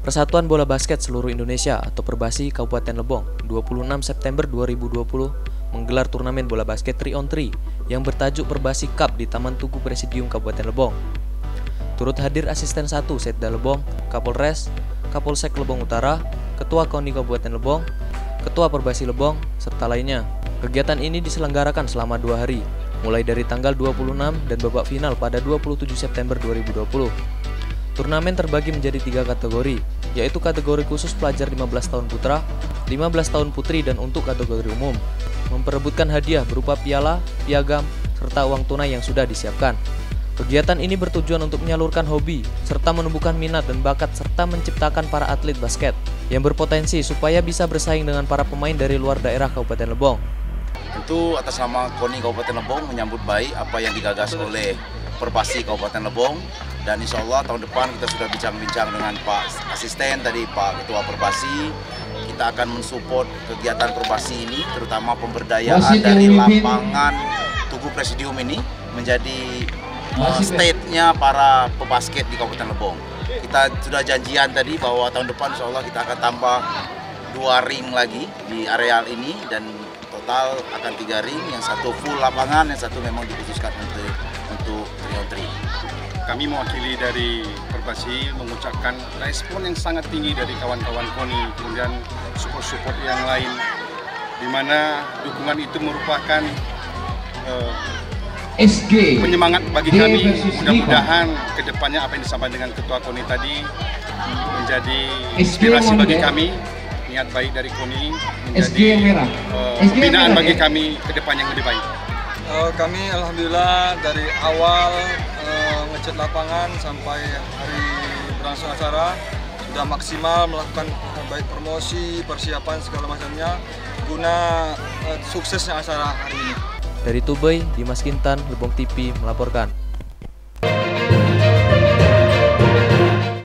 Persatuan Bola Basket Seluruh Indonesia atau Perbasi Kabupaten Lebong 26 September 2020 menggelar turnamen bola basket 3-on-3 yang bertajuk Perbasi Cup di Taman Tugu Presidium Kabupaten Lebong. Turut hadir Asisten 1 Setda Lebong, Kapolres, Kapolsek Lebong Utara, Ketua KONI Kabupaten Lebong, Ketua Perbasi Lebong, serta lainnya. Kegiatan ini diselenggarakan selama 2 hari, mulai dari tanggal 26 dan babak final pada 27 September 2020. Turnamen terbagi menjadi 3 kategori, yaitu kategori khusus pelajar 15 tahun putra, 15 tahun putri, dan untuk kategori umum, memperebutkan hadiah berupa piala, piagam, serta uang tunai yang sudah disiapkan. Kegiatan ini bertujuan untuk menyalurkan hobi, serta menumbuhkan minat dan bakat, serta menciptakan para atlet basket yang berpotensi supaya bisa bersaing dengan para pemain dari luar daerah Kabupaten Lebong. Tentu atas nama KONI Kabupaten Lebong menyambut baik apa yang digagas oleh Perbasi Kabupaten Lebong, dan insya Allah tahun depan kita sudah bincang-bincang dengan Pak Asisten tadi, Pak Ketua Perbasi. Kita akan mensupport kegiatan Perbasi ini, terutama pemberdayaan dari lapangan Tugu Presidium ini menjadi state-nya para pebasket di Kabupaten Lebong. Kita sudah janjian tadi bahwa tahun depan insya Allah kita akan tambah 2 ring lagi di areal ini, dan total akan 3 ring, yang satu full lapangan, yang satu memang dikhususkan untuk 3-on-3. Kami mewakili dari Perbasi mengucapkan respon yang sangat tinggi dari kawan-kawan KONI, kemudian support-support yang lain, di mana dukungan itu merupakan penyemangat bagi kami. Mudah-mudahan kedepannya apa yang disampaikan dengan Ketua KONI tadi menjadi inspirasi bagi kami, niat baik dari KONI menjadi pembinaan bagi kami kedepannya yang lebih baik. Kami alhamdulillah dari awal ngecat lapangan sampai hari berlangsung acara sudah maksimal melakukan baik promosi, persiapan segala macamnya guna suksesnya acara hari ini. Dari Tubai, Dimas Kintan, Lebong TV melaporkan.